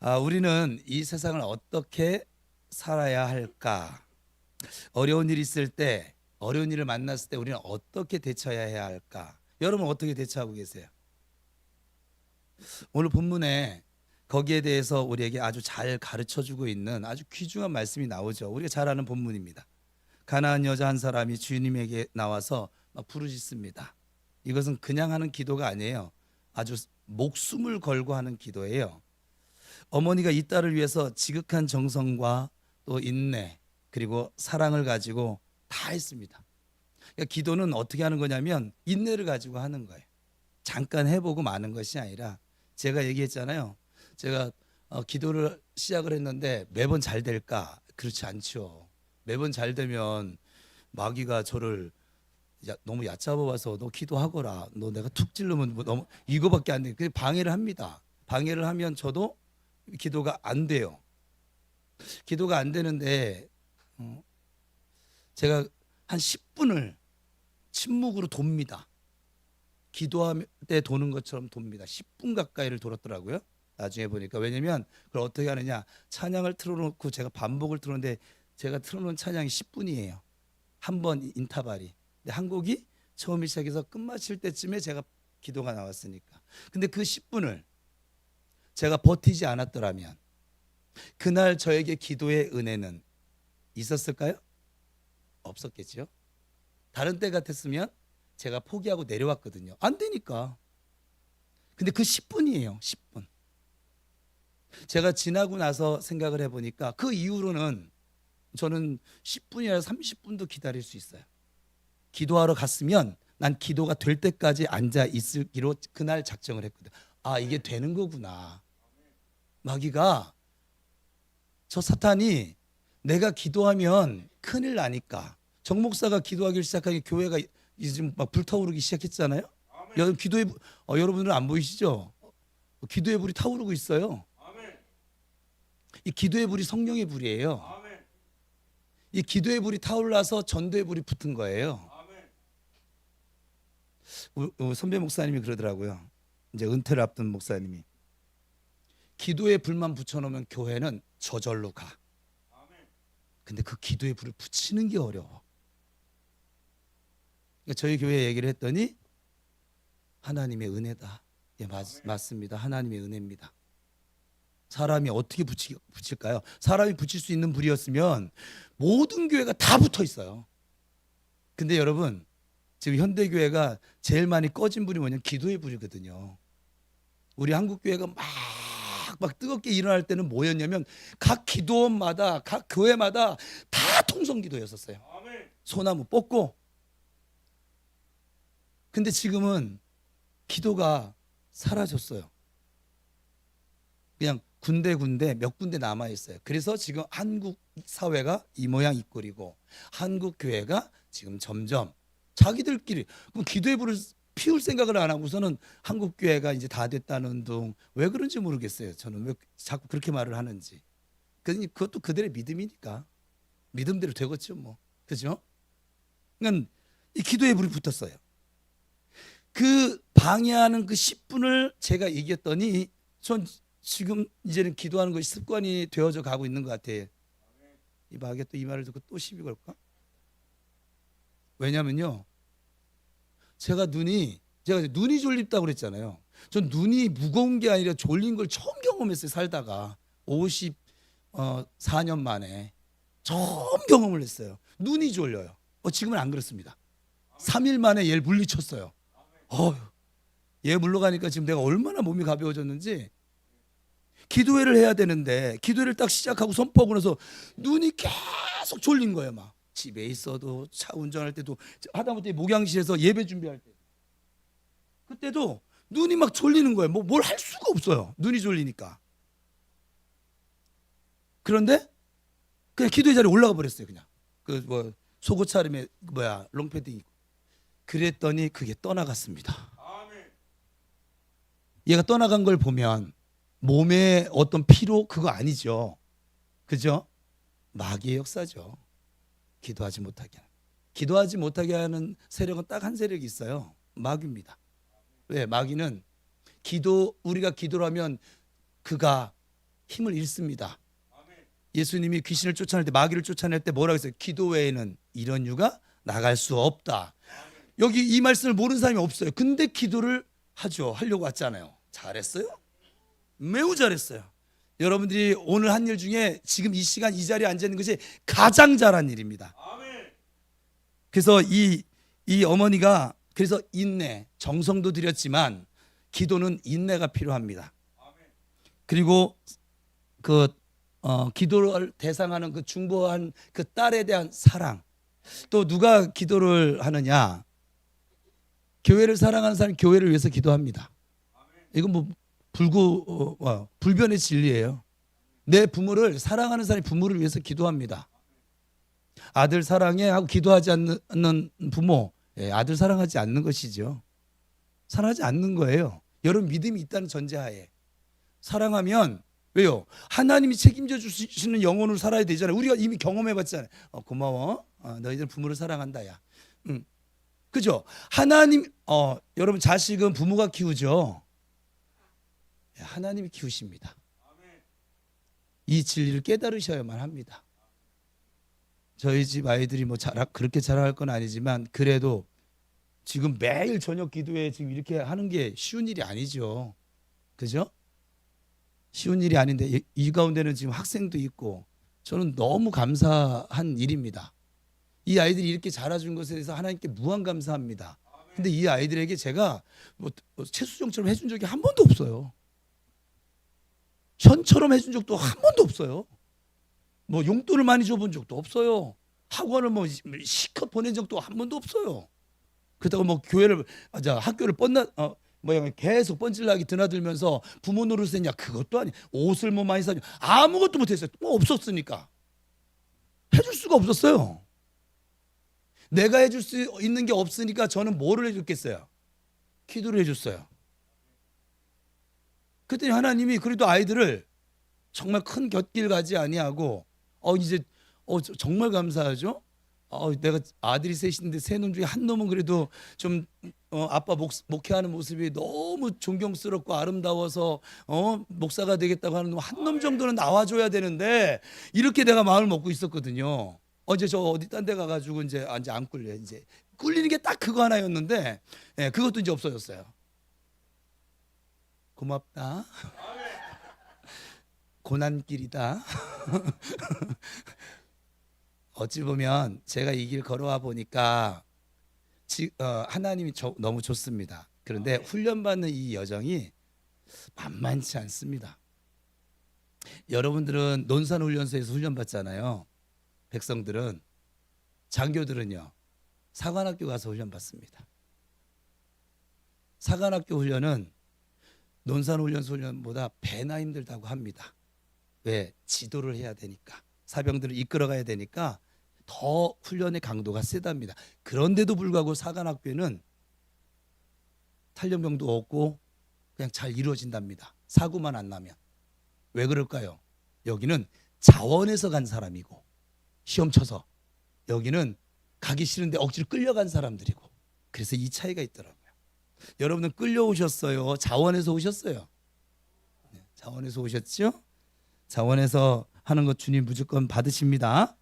우리는 이 세상을 어떻게 살아야 할까? 어려운 일이 있을 때, 어려운 일을 만났을 때 우리는 어떻게 대처해야 할까? 여러분 어떻게 대처하고 계세요? 오늘 본문에 거기에 대해서 우리에게 아주 잘 가르쳐 주고 있는 아주 귀중한 말씀이 나오죠. 우리가 잘 아는 본문입니다. 가나안 여자 한 사람이 주님에게 나와서 막 부르짖습니다. 이것은 그냥 하는 기도가 아니에요. 아주 목숨을 걸고 하는 기도예요. 어머니가 이 딸을 위해서 지극한 정성과 또 인내 그리고 사랑을 가지고 다 했습니다. 그러니까 기도는 어떻게 하는 거냐면 인내를 가지고 하는 거예요. 잠깐 해보고 마는 것이 아니라 제가 얘기했잖아요. 제가 기도를 시작을 했는데 매번 잘 될까? 그렇지 않죠. 매번 잘 되면 마귀가 저를 너무 얕잡아 와서 너 기도하거라. 너 내가 툭 찔르면 뭐 너무 이거밖에 안 돼. 그 방해를 합니다. 방해를 하면 저도 기도가 안 돼요. 기도가 안 되는데 제가 한 10분을 침묵으로 돕니다. 기도할 때 도는 것처럼 돕니다. 10분 가까이를 돌았더라고요. 나중에 보니까. 왜냐면 그걸 어떻게 하느냐. 찬양을 틀어놓고 제가 반복을 틀었는데 제가 틀어놓은 찬양이 10분이에요. 한 번 인타발이. 근데 한 곡이 처음 시작해서 끝마칠 때쯤에 제가 기도가 나왔으니까. 근데 그 10분을 제가 버티지 않았더라면 그날 저에게 기도의 은혜는 있었을까요? 없었겠죠. 다른 때 같았으면 제가 포기하고 내려왔거든요. 안 되니까. 근데 그 10분이에요. 10분. 제가 지나고 나서 생각을 해보니까 그 이후로는 저는 10분이 아니라 30분도 기다릴 수 있어요. 기도하러 갔으면 난 기도가 될 때까지 앉아 있기로 그날 작정을 했거든. 아, 이게 되는 거구나. 마귀가 저 사탄이 내가 기도하면 큰일 나니까 정 목사가 기도하기 시작하니 교회가 지금 막 불타오르기 시작했잖아요. 여러분들은 안 보이시죠? 기도의 불이 타오르고 있어요. 이 기도의 불이 성령의 불이에요. 이 기도의 불이 타올라서 전도의 불이 붙은 거예요. 선배 목사님이 그러더라고요. 이제 은퇴를 앞둔 목사님이 기도의 불만 붙여놓으면 교회는 저절로 가. 근데 그 기도의 불을 붙이는 게 어려워. 그러니까 저희 교회 얘기를 했더니 하나님의 은혜다. 예, 맞습니다. 하나님의 은혜입니다. 사람이 어떻게 붙일까요? 사람이 붙일 수 있는 불이었으면 모든 교회가 다 붙어 있어요. 근데 여러분 지금 현대교회가 제일 많이 꺼진 불이 뭐냐면 기도의 불이거든요. 우리 한국교회가 막 뜨겁게 일어날 때는 뭐였냐면 각 기도원마다 각 교회마다 다 통성기도였었어요. 소나무 뽑고. 근데 지금은 기도가 사라졌어요. 그냥 군데 몇 군데 남아 있어요. 그래서 지금 한국 사회가 이 모양 이 꼴이고 한국 교회가 지금 점점 자기들끼리 그럼 기도의 불을 피울 생각을 안 하고서는 한국 교회가 이제 다 됐다는 둥 왜 그런지 모르겠어요. 저는 왜 자꾸 그렇게 말을 하는지. 그것도 그들의 믿음이니까 믿음대로 되겠죠, 뭐. 그죠? 그러니까 이 기도의 불이 붙었어요. 그 방해하는 그 10분을 제가 이겼더니 전 지금 이제는 기도하는 것이 습관이 되어져 가고 있는 것 같아요. 이 마귀가 또 이 말을 듣고 또 시비 걸까? 왜냐면요. 제가 눈이 졸립다고 그랬잖아요. 전 눈이 무거운 게 아니라 졸린 걸 처음 경험했어요. 살다가 54년 만에 처음 경험을 했어요. 눈이 졸려요. 지금은 안 그렇습니다. 3일 만에 얘를 물리쳤어요. 얘 물러가니까 지금 내가 얼마나 몸이 가벼워졌는지. 기도회를 해야 되는데 기도회를 딱 시작하고 선포하고 나서 눈이 계속 졸린 거예요. 막 집에 있어도 차 운전할 때도 하다못해 목양실에서 예배 준비할 때 그때도 눈이 막 졸리는 거예요. 뭘 할 수가 없어요. 눈이 졸리니까. 그런데 그냥 기도의 자리에 올라가 버렸어요. 그냥 그 속옷 차림에 롱패딩 입고. 그랬더니 그게 떠나갔습니다. 얘가 떠나간 걸 보면 몸에 어떤 피로 그거 아니죠. 그죠? 마귀의 역사죠. 기도하지 못하게 하는 세력은 딱 한 세력이 있어요. 마귀입니다. 왜? 마귀는 우리가 기도를 하면 그가 힘을 잃습니다. 예수님이 귀신을 쫓아낼 때, 마귀를 쫓아낼 때 뭐라고 했어요? 기도 외에는 이런 유가 나갈 수 없다. 여기 이 말씀을 모르는 사람이 없어요. 근데 기도를 하려고 왔잖아요. 잘했어요. 매우 잘했어요. 여러분들이 오늘 한 일 중에 지금 이 시간 이 자리에 앉아 있는 것이 가장 잘한 일입니다. 그래서 이 어머니가 그래서 인내, 정성도 들였지만 기도는 인내가 필요합니다. 그리고 기도를 대상하는 그 중보한 그 딸에 대한 사랑. 또 누가 기도를 하느냐? 교회를 사랑하는 사람이 교회를 위해서 기도합니다. 이건 뭐 불변의 진리예요. 내 부모를 사랑하는 사람이 부모를 위해서 기도합니다. 아들 사랑해 하고 기도하지 않는 부모, 아들 사랑하지 않는 것이죠. 사랑하지 않는 거예요. 여러분 믿음이 있다는 전제하에 사랑하면 왜요? 하나님이 책임져 주시는 영혼으로 살아야 되잖아요. 우리가 이미 경험해봤잖아요. 고마워. 너희들 부모를 사랑한다, 야. 그죠? 하나님, 여러분 자식은 부모가 키우죠. 하나님이 키우십니다. 이 진리를 깨달으셔야만 합니다. 저희 집 아이들이 뭐 그렇게 자랑할 건 아니지만 그래도 지금 매일 저녁 기도에 지금 이렇게 하는 게 쉬운 일이 아니죠. 그죠? 쉬운 일이 아닌데 이 가운데는 지금 학생도 있고 저는 너무 감사한 일입니다. 이 아이들이 이렇게 자라준 것에 대해서 하나님께 무한 감사합니다. 근데 이 아이들에게 제가 뭐 최수정처럼 해준 적이 한 번도 없어요. 현처럼 해준 적도 한 번도 없어요. 뭐 용돈을 많이 줘본 적도 없어요. 학원을 뭐 시컷 보낸 적도 한 번도 없어요. 그렇다고 뭐 학교를 계속 뻔질나게 드나들면서 부모 노릇을 했냐? 그것도 아니. 옷을 뭐 많이 사냐? 아무것도 못했어요. 뭐 없었으니까 해줄 수가 없었어요. 내가 해줄 수 있는 게 없으니까 저는 뭐를 해줬겠어요? 기도를 해줬어요. 그랬더니 하나님이 그래도 아이들을 정말 큰 곁길 가지 아니하고 이제 정말 감사하죠. 내가 아들이 셋인데 세 놈 중에 한 놈은 그래도 좀 아빠 목회하는 모습이 너무 존경스럽고 아름다워서 목사가 되겠다고 하는 놈 한 놈 정도는 나와줘야 되는데 이렇게 내가 마음을 먹고 있었거든요. 어제 저 어디 딴 데 가가지고 이제 안 꿀려. 이제 꿀리는 게 딱 그거 하나였는데 그것도 이제 없어졌어요. 고맙다. 고난길이다. 어찌 보면 제가 이 길 걸어와 보니까 하나님이 너무 좋습니다. 그런데 훈련받는 이 여정이 만만치 않습니다. 여러분들은 논산훈련소에서 훈련받잖아요. 백성들은, 장교들은요 사관학교 가서 훈련받습니다. 사관학교 훈련은 논산훈련소 훈련보다 배나 힘들다고 합니다. 왜? 지도를 해야 되니까, 사병들을 이끌어가야 되니까 더 훈련의 강도가 세답니다. 그런데도 불구하고 사관학교는 탈영병도 없고 그냥 잘 이루어진답니다. 사고만 안 나면. 왜 그럴까요? 여기는 자원해서 간 사람이고 시험 쳐서, 여기는 가기 싫은데 억지로 끌려간 사람들이고, 그래서 이 차이가 있더라고요. 여러분은 끌려오셨어요? 자원해서 오셨어요? 자원해서 오셨죠? 자원해서 하는 것 주님 무조건 받으십니다.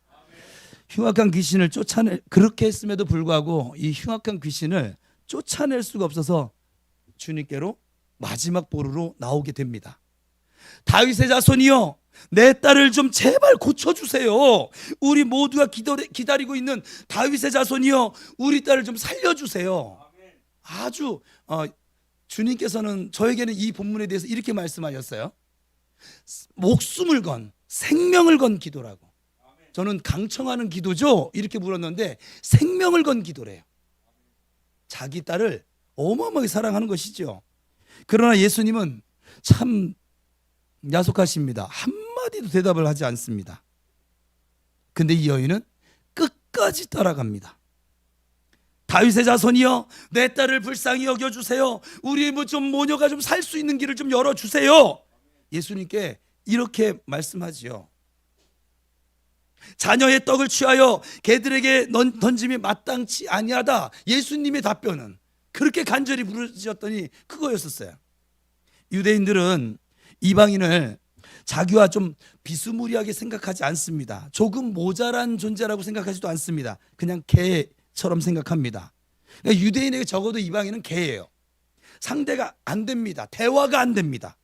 흉악한 귀신을 그렇게 했음에도 불구하고 이 흉악한 귀신을 쫓아낼 수가 없어서 주님께로 마지막 보루로 나오게 됩니다. 다윗의 자손이여, 내 딸을 좀 제발 고쳐주세요. 우리 모두가 기다리고 있는 다윗의 자손이여, 우리 딸을 좀 살려주세요. 아주 주님께서는 저에게는 이 본문에 대해서 이렇게 말씀하셨어요. 목숨을 건, 생명을 건 기도라고. 저는 강청하는 기도죠 이렇게 물었는데 생명을 건 기도래요. 자기 딸을 어마어마하게 사랑하는 것이죠. 그러나 예수님은 참 야속하십니다. 한마디도 대답을 하지 않습니다. 근데 이 여인은 끝까지 따라갑니다. 다윗의 자손이여, 내 딸을 불쌍히 여겨주세요. 우리 모녀가 좀 살 수 있는 길을 좀 열어주세요. 예수님께 이렇게 말씀하지요. 자녀의 떡을 취하여 개들에게 던짐이 마땅치 아니하다. 예수님의 답변은 그렇게 간절히 부르짖었더니 그거였었어요. 유대인들은 이방인을 자기와 좀 비스무리하게 생각하지 않습니다. 조금 모자란 존재라고 생각하지도 않습니다. 그냥 개처럼 생각합니다. 그러니까 유대인에게 적어도 이방인은 개예요. 상대가 안 됩니다. 대화가 안 됩니다.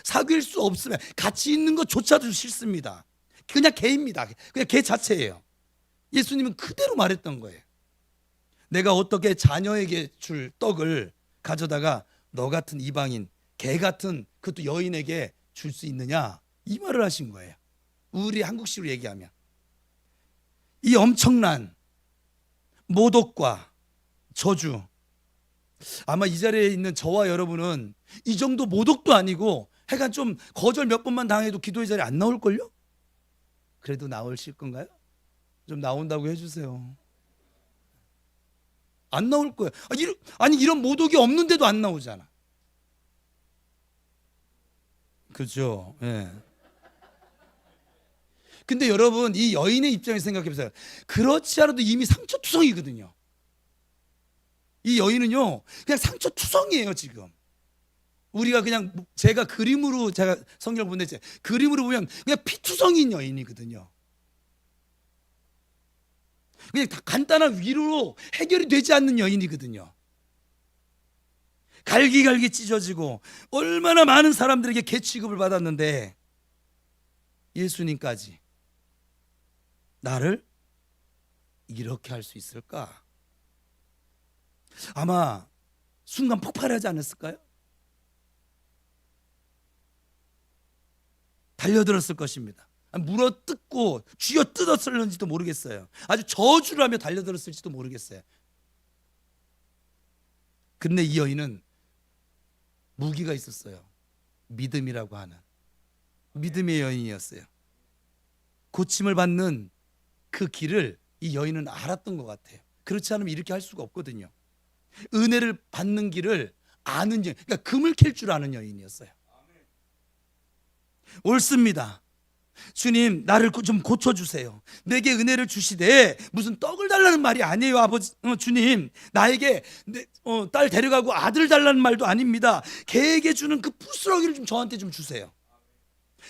사귈 수 없으면 같이 있는 것조차도 싫습니다. 그냥 개입니다. 그냥 개 자체예요. 예수님은 그대로 말했던 거예요. 내가 어떻게 자녀에게 줄 떡을 가져다가 너 같은 이방인, 개 같은 그것도 여인에게 줄 수 있느냐, 이 말을 하신 거예요. 우리 한국식으로 얘기하면 이 엄청난 모독과 저주, 아마 이 자리에 있는 저와 여러분은 이 정도 모독도 아니고 하여간 좀 거절 몇 번만 당해도 기도의 자리에 안 나올걸요? 그래도 나오실 건가요? 좀 나온다고 해주세요. 안 나올 거예요. 아니 이런 모독이 없는데도 안 나오잖아. 그죠? 예. 근데 여러분, 이 여인의 입장에서 생각해 보세요. 그렇지 않아도 이미 상처투성이거든요. 이 여인은요, 그냥 상처투성이에요, 지금. 우리가 그냥 제가 그림으로 제가 성경을 보냈지, 그림으로 보면 그냥 피투성인 여인이거든요. 그냥 간단한 위로로 해결이 되지 않는 여인이거든요. 갈기갈기 찢어지고 얼마나 많은 사람들에게 개 취급을 받았는데 예수님까지 나를 이렇게 할 수 있을까? 아마 순간 폭발하지 않았을까요? 달려들었을 것입니다. 물어뜯고 쥐어뜯었을는지도 모르겠어요. 아주 저주를 하며 달려들었을지도 모르겠어요. 근데 이 여인은 무기가 있었어요. 믿음이라고 하는 믿음의 여인이었어요. 고침을 받는 그 길을 이 여인은 알았던 것 같아요. 그렇지 않으면 이렇게 할 수가 없거든요. 은혜를 받는 길을 아는 여인, 그러니까 금을 캘 줄 아는 여인이었어요. 옳습니다. 주님, 나를 좀 고쳐주세요. 내게 은혜를 주시되 무슨 떡을 달라는 말이 아니에요. 아버지, 주님, 나에게 딸 데려가고 아들 달라는 말도 아닙니다. 개에게 주는 그 부스러기를 좀 저한테 좀 주세요.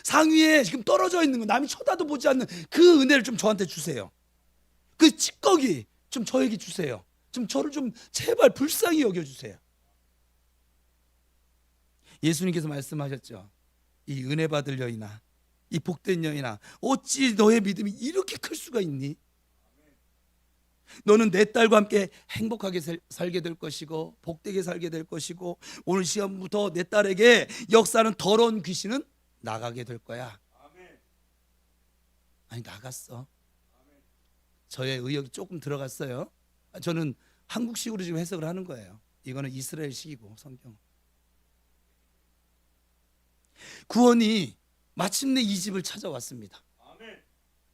상위에 지금 떨어져 있는 거, 남이 쳐다도 보지 않는 그 은혜를 좀 저한테 주세요. 그 찌꺼기 좀 저에게 주세요. 좀 저를 좀 제발 불쌍히 여겨주세요. 예수님께서 말씀하셨죠. 이 은혜 받을 여인아, 이 복된 여인아, 어찌 너의 믿음이 이렇게 클 수가 있니? 너는 내 딸과 함께 행복하게 살게 될 것이고 복되게 살게 될 것이고 오늘 시험부터 내 딸에게 역사는 더러운 귀신은 나가게 될 거야. 아니, 나갔어. 저의 의역이 조금 들어갔어요. 저는 한국식으로 지금 해석을 하는 거예요. 이거는 이스라엘식이고 성경. 구원이 마침내 이 집을 찾아왔습니다.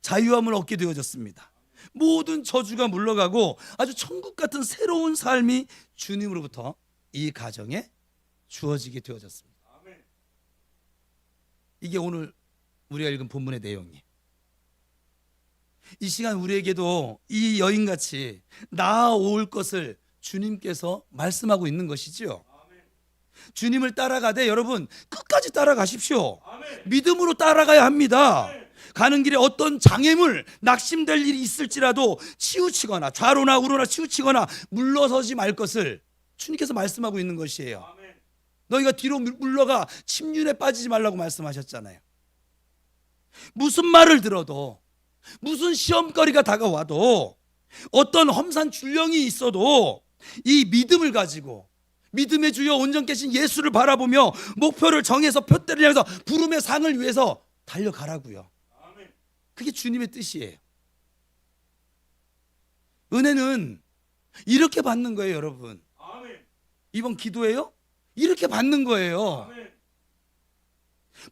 자유함을 얻게 되어졌습니다. 모든 저주가 물러가고 아주 천국 같은 새로운 삶이 주님으로부터 이 가정에 주어지게 되어졌습니다. 이게 오늘 우리가 읽은 본문의 내용이에요. 이 시간 우리에게도 이 여인같이 나아올 것을 주님께서 말씀하고 있는 것이지요. 주님을 따라가되 여러분 끝까지 따라가십시오. 믿음으로 따라가야 합니다. 가는 길에 어떤 장애물, 낙심될 일이 있을지라도 치우치거나 좌로나 우로나 치우치거나 물러서지 말 것을 주님께서 말씀하고 있는 것이에요. 너희가 뒤로 물러가 침륜에 빠지지 말라고 말씀하셨잖아요. 무슨 말을 들어도, 무슨 시험거리가 다가와도, 어떤 험산 줄령이 있어도 이 믿음을 가지고 믿음의 주여 온전케신 예수를 바라보며 목표를 정해서 표대를 향해서 부름의 상을 위해서 달려가라고요. 그게 주님의 뜻이에요. 은혜는 이렇게 받는 거예요, 여러분. 이번 기도예요? 이렇게 받는 거예요.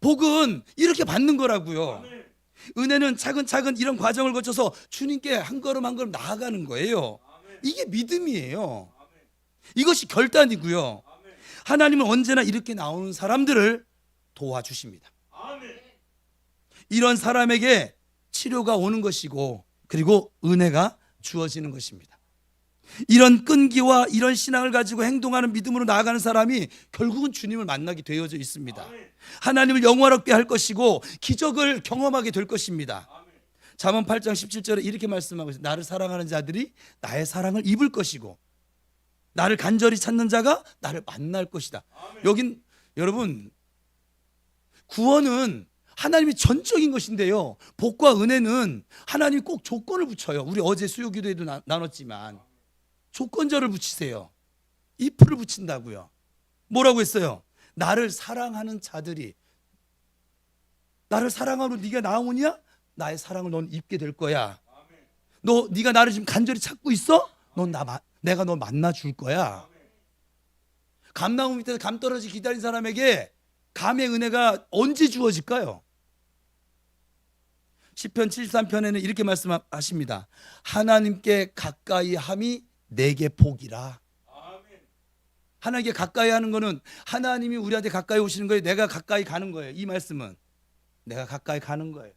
복은 이렇게 받는 거라고요. 은혜는 차근차근 이런 과정을 거쳐서 주님께 한 걸음 한 걸음 나아가는 거예요. 이게 믿음이에요. 이것이 결단이고요. 하나님은 언제나 이렇게 나오는 사람들을 도와주십니다. 이런 사람에게 치료가 오는 것이고 그리고 은혜가 주어지는 것입니다. 이런 끈기와 이런 신앙을 가지고 행동하는 믿음으로 나아가는 사람이 결국은 주님을 만나게 되어져 있습니다. 하나님을 영원하게 할 것이고 기적을 경험하게 될 것입니다. 잠언 8장 17절에 이렇게 말씀하고 있어요. 나를 사랑하는 자들이 나의 사랑을 입을 것이고 나를 간절히 찾는 자가 나를 만날 것이다. 여긴 여러분, 구원은 하나님이 전적인 것인데요, 복과 은혜는 하나님이 꼭 조건을 붙여요. 우리 어제 수요기도에도 나눴지만 조건절을 붙이세요. if를 붙인다고요. 뭐라고 했어요? 나를 사랑하는 자들이, 나를 사랑하러 네가 나오냐? 나의 사랑을 넌 입게 될 거야. 네가 나를 지금 간절히 찾고 있어? 내가 너 만나 줄 거야. 감나무 밑에서 감 떨어지기 기다린 사람에게 감의 은혜가 언제 주어질까요? 시편 73편에는 이렇게 말씀하십니다. 하나님께 가까이 함이 내게 복이라. 하나님께 가까이 하는 거는 하나님이 우리한테 가까이 오시는 거예요. 내가 가까이 가는 거예요. 이 말씀은 내가 가까이 가는 거예요.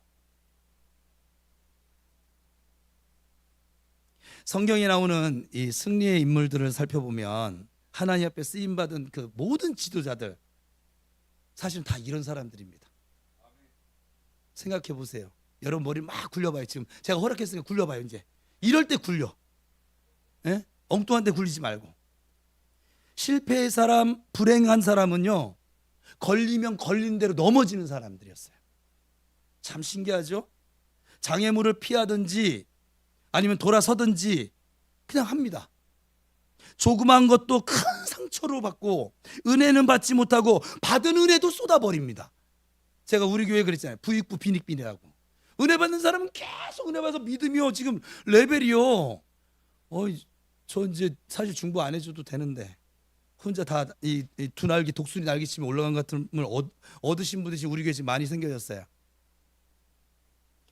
성경에 나오는 이 승리의 인물들을 살펴보면 하나님 앞에 쓰임받은 그 모든 지도자들 사실은 다 이런 사람들입니다. 생각해 보세요. 여러분 머리 막 굴려봐요. 지금 제가 허락했으니까 굴려봐요. 이제 이럴 때 굴려. 예? 엉뚱한 데 굴리지 말고. 실패의 사람, 불행한 사람은요, 걸리면 걸린 대로 넘어지는 사람들이었어요. 참 신기하죠? 장애물을 피하든지 아니면 돌아서든지 그냥 합니다. 조그만 것도 큰 상처로 받고 은혜는 받지 못하고 받은 은혜도 쏟아버립니다. 제가 우리 교회 그랬잖아요. 부익부 빈익빈이라고. 은혜 받는 사람은 계속 은혜 받아서 믿음이요, 지금 레벨이요, 저 이제 사실 중보 안 해줘도 되는데 혼자 다 이 두 날개 독수리 날개치면 올라간 것 같은 걸 얻으신 분들이 우리 교회에 많이 생겨졌어요.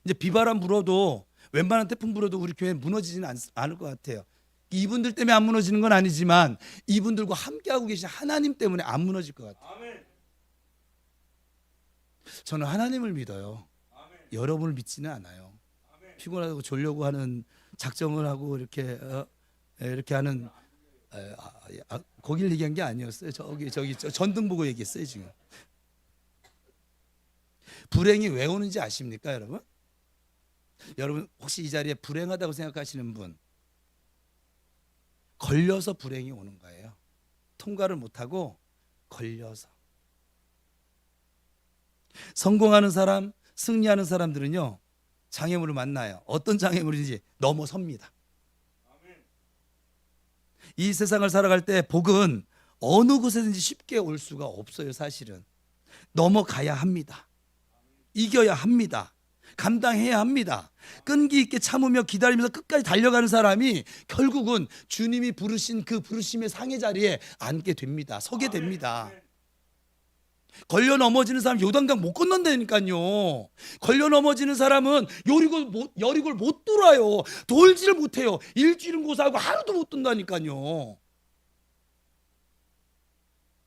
이제 비바람 불어도, 웬만한 태풍 불어도 우리 교회 무너지지는 않을 것 같아요. 이분들 때문에 안 무너지는 건 아니지만 이분들과 함께하고 계신 하나님 때문에 안 무너질 것 같아요. 저는 하나님을 믿어요. 여러분을 믿지는 않아요. 피곤하고 졸려고 하는 작정을 하고 이렇게 하는 거길 얘기한 게 아니었어요. 저기 전등 보고 얘기했어요. 지금 불행이 왜 오는지 아십니까, 여러분? 여러분 혹시 이 자리에 불행하다고 생각하시는 분, 걸려서 불행이 오는 거예요. 통과를 못하고 걸려서. 성공하는 사람, 승리하는 사람들은요, 장애물을 만나요. 어떤 장애물인지 넘어섭니다. 이 세상을 살아갈 때 복은 어느 곳에든지 쉽게 올 수가 없어요. 사실은 넘어가야 합니다. 이겨야 합니다. 감당해야 합니다. 끈기 있게 참으며 기다리면서 끝까지 달려가는 사람이 결국은 주님이 부르신 그 부르심의 상의 자리에 앉게 됩니다. 서게 됩니다. 걸려 넘어지는 사람 요단강 못 건넌다니까요. 걸려 넘어지는 사람은 여리고를 못 돌아요. 돌지를 못해요. 일주일은 고사하고 하루도 못 돈다니까요.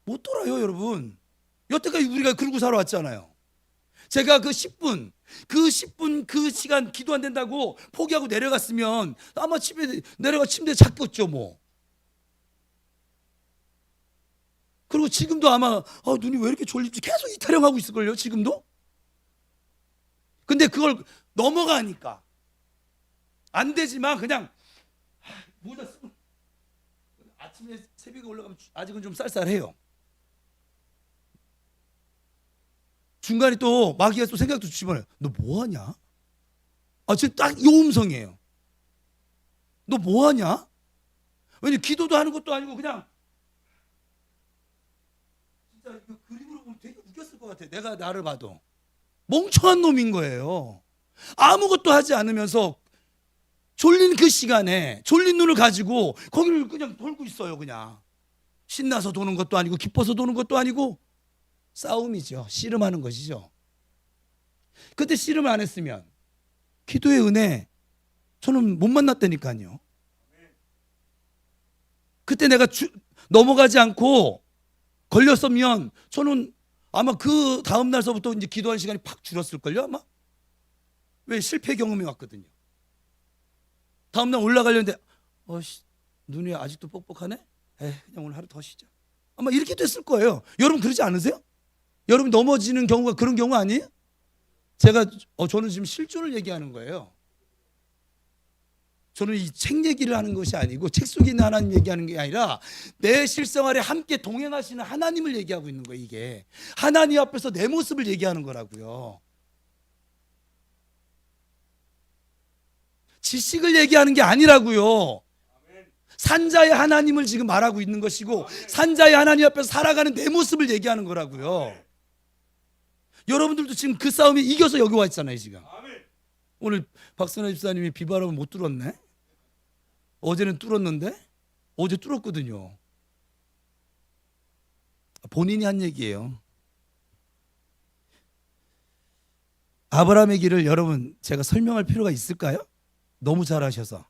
못 돌아요, 여러분. 여태까지 우리가 그러고 살아왔잖아요. 제가 그 10분 그 시간 기도 안 된다고 포기하고 내려갔으면 아마 집에 내려가 침대에 잤겠죠 뭐. 그리고 지금도 아마 눈이 왜 이렇게 졸립지 계속 이타령하고 있을걸요, 지금도. 근데 그걸 넘어가니까 안 되지만 그냥 모자 쓰고 아침에 새벽에 올라가면 아직은 좀 쌀쌀해요. 중간에 또 마귀가 또 생각도 집어넣어요. 너 뭐하냐? 지금 딱 이 음성이에요. 너 뭐하냐? 왜냐면 기도도 하는 것도 아니고 그냥 진짜 이거 그림으로 보면 되게 웃겼을 것 같아. 내가 나를 봐도 멍청한 놈인 거예요. 아무것도 하지 않으면서 졸린 그 시간에 졸린 눈을 가지고 거기를 그냥 돌고 있어요. 그냥 신나서 도는 것도 아니고 기뻐서 도는 것도 아니고 싸움이죠. 씨름하는 것이죠. 그때 씨름을 안 했으면 기도의 은혜 저는 못 만났다니까요. 그때 내가 넘어가지 않고 걸렸으면 저는 아마 그 다음 날서부터 이제 기도하는 시간이 팍 줄었을걸요, 아마. 왜? 실패 경험이 왔거든요. 다음 날 올라가려는데 눈이 아직도 뻑뻑하네? 그냥 오늘 하루 더 쉬자. 아마 이렇게 됐을 거예요. 여러분 그러지 않으세요? 여러분 넘어지는 경우가 그런 경우 아니에요? 저는 지금 실존을 얘기하는 거예요. 저는 이 책 얘기를 하는 것이 아니고 책 속에 있는 하나님 얘기하는 게 아니라 내 실생활에 함께 동행하시는 하나님을 얘기하고 있는 거예요. 이게 하나님 앞에서 내 모습을 얘기하는 거라고요. 지식을 얘기하는 게 아니라고요. 산자의 하나님을 지금 말하고 있는 것이고 산자의 하나님 앞에서 살아가는 내 모습을 얘기하는 거라고요. 여러분들도 지금 그 싸움에 이겨서 여기 와 있잖아요. 지금 오늘 박선아 집사님이 비바람을 못 뚫었네. 어제는 뚫었는데 어제 뚫었거든요. 본인이 한 얘기예요. 아브라함의 길을 여러분 제가 설명할 필요가 있을까요? 너무 잘 하셔서.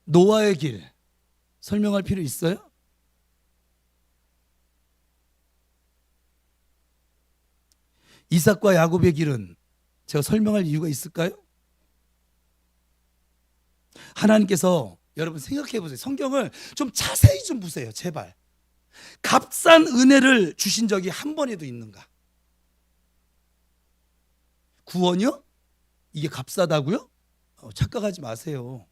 노아의 길 설명할 필요 있어요? 이삭과 야곱의 길은 제가 설명할 이유가 있을까요? 하나님께서 여러분 생각해 보세요. 성경을 좀 자세히 좀 보세요. 제발. 값싼 은혜를 주신 적이 한 번에도 있는가? 구원이요? 이게 값싸다고요? 착각하지 마세요.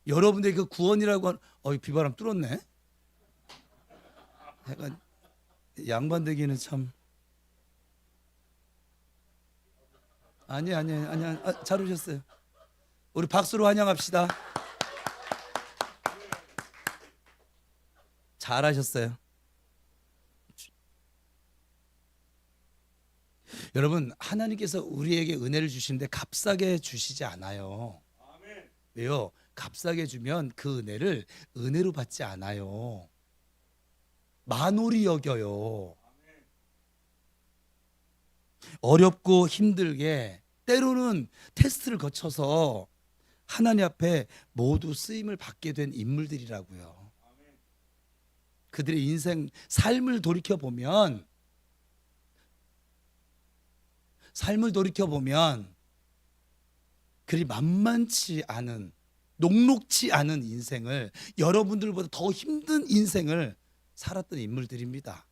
여러분들이 그 구원이라고 하는 비바람 뚫었네. 약간 양반되기는 참. 아니 잘 오셨어요. 우리 박수로 환영합시다. 잘하셨어요. 여러분 하나님께서 우리에게 은혜를 주시는데 값싸게 주시지 않아요. 왜요? 값싸게 주면 그 은혜를 은혜로 받지 않아요. 만홀히 여겨요. 어렵고 힘들게 때로는 테스트를 거쳐서 하나님 앞에 모두 쓰임을 받게 된 인물들이라고요. 그들의 인생 삶을 돌이켜 보면 그리 만만치 않은 녹록지 않은 인생을 여러분들보다 더 힘든 인생을 살았던 인물들입니다.